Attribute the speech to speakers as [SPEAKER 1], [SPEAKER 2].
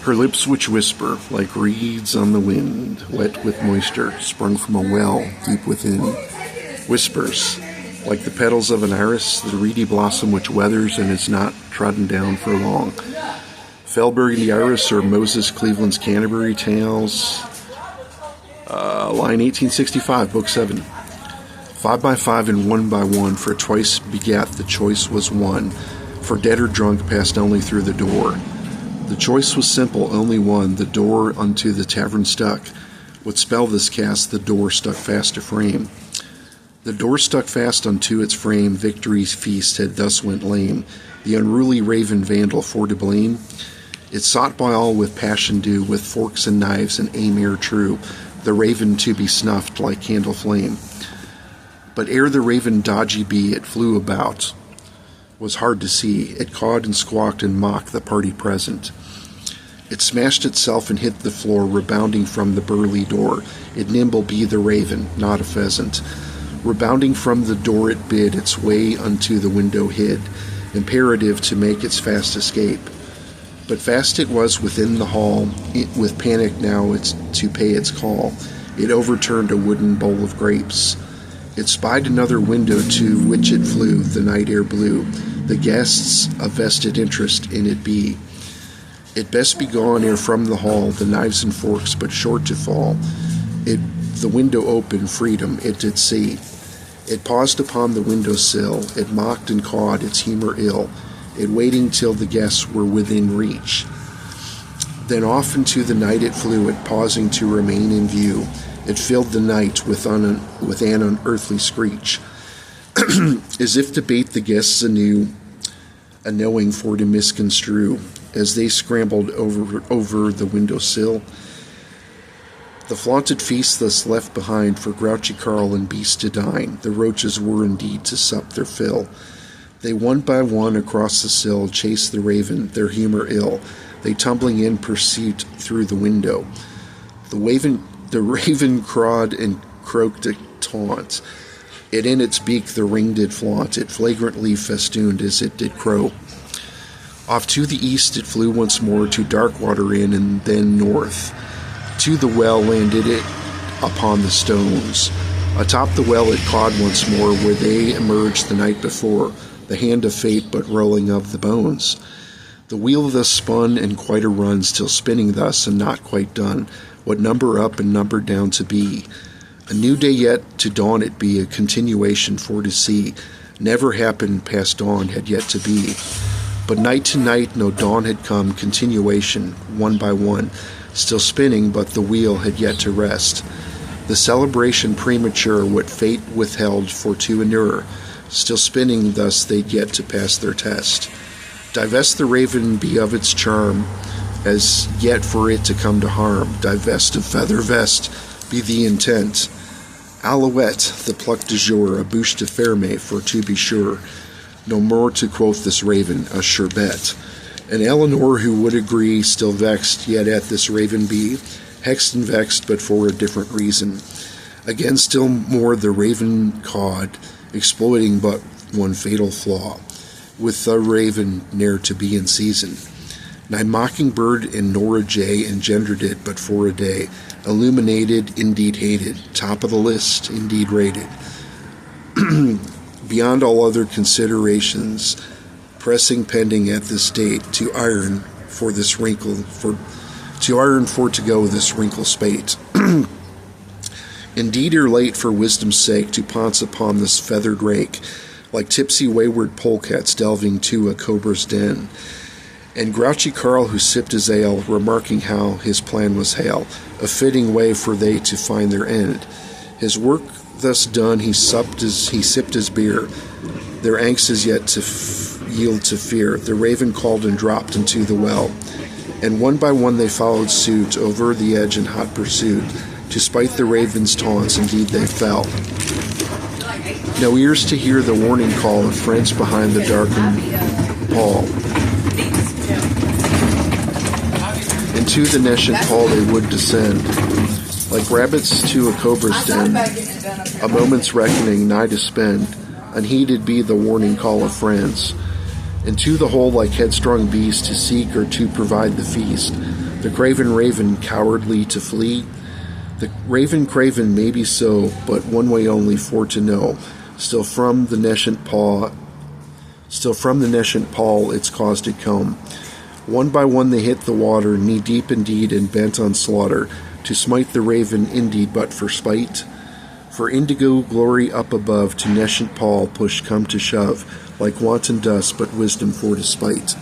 [SPEAKER 1] Her lips which whisper, like reeds on the wind, wet with moisture, sprung from a well deep within. Whispers, like the petals of an iris, the reedy blossom which weathers and is not trodden down for long. Fell burgundy iris or Moses Cleveland's Canterbury Tales. Line 1865, Book 7. 5 by 5 and 1 by 1, for twice begat the choice was one, for dead or drunk passed only through the door. The choice was simple, only one, the door unto the tavern stuck. What spell this cast, the door stuck fast to frame. The door stuck fast unto its frame, victory's feast had thus went lame, the unruly raven vandal for to blame. It sought by all with passion due, with forks and knives and aim ere true, the raven to be snuffed like candle flame. But ere the raven dodgy be, it flew about, was hard to see. It cawed and squawked and mocked the party present. It smashed itself and hit the floor, rebounding from the burly door. It nimble be the raven, not a pheasant. Rebounding from the door it bid its way unto the window hid, imperative to make its fast escape. But fast it was within the hall, with panic now it's to pay its call. It overturned a wooden bowl of grapes. It spied another window to which it flew, the night air blew. The guests a vested interest in it be. It best be gone ere from the hall, the knives and forks but short to fall. The window open, freedom it did see. It paused upon the window sill, it mocked and cawed its humour ill, it waiting till the guests were within reach. Then off into the night it flew, it pausing to remain in view. It filled the night with an unearthly screech, as if to bait the guests anew, a knowing for to misconstrue, as they scrambled over the window sill. The flaunted feast thus left behind for grouchy Carl and beast to dine, the roaches were indeed to sup their fill. They one by one across the sill chased the raven, their humour ill, they tumbling in pursuit through the window. The raven crowed and croaked a taunt. It in its beak the ring did flaunt, it flagrantly festooned as it did crow. Off to the east it flew once more, to Darkwater Inn, and then north. To the well landed it upon the stones. Atop the well it cawed once more, where they emerged the night before, the hand of fate but rolling of the bones. The wheel thus spun and quite a run, still spinning thus and not quite done, what number up and number down to be. A new day yet to dawn it be, a continuation for to see. Never happened past dawn had yet to be. But night to night no dawn had come, continuation, one by one, still spinning, but the wheel had yet to rest. The celebration premature, what fate withheld for to endure, still spinning thus they'd yet to pass their test. Divest the raven be of its charm, as yet for it to come to harm. Divest of feather vest be the intent. Alouette, the pluck du jour, a bouche de ferme, for to be sure. No more to quoth this raven, a sure bet. And Eleanor, who would agree, still vexed, yet at this raven be, hexed and vexed, but for a different reason. Again still more the raven cawed, exploiting but one fatal flaw, with the raven ne'er to be in season. Nigh mockingbird and nor a jay engendered it but for a day, illuminated, indeed hated, top of the list, indeed rated. Beyond all other considerations, pressing pending at this date, to iron for this wrinkle, to go this wrinkle spate. Indeed ere late for wisdom's sake, to pounce upon this feathered rake, like tipsy wayward polecats delving to a cobra's den. And grouchy Carl, who sipped his ale, remarking how his plan was hale, a fitting way for they to find their end. His work thus done, he sipped his beer. Their angst is yet to yield to fear. The raven called and dropped into the well, and one by one they followed suit over the edge in hot pursuit. To spite the raven's taunts, indeed they fell. No ears to hear the warning call of friends behind the darkened hall. Into the nescient hall they would descend, like rabbits to a cobra's den, a moment's reckoning nigh to spend, unheeded be the warning call of friends. Into the hole like headstrong beasts to seek or to provide the feast, The craven raven, cowardly to flee. The raven craven may be so, but one way only for to know. Still from the nescient paw its cause did come. One by one they hit the water, knee deep indeed, and bent on slaughter, to smite the raven indeed, but for spite. For indigo glory up above, to nescient Paul push come to shove, like wanton dust, but wisdom for despite.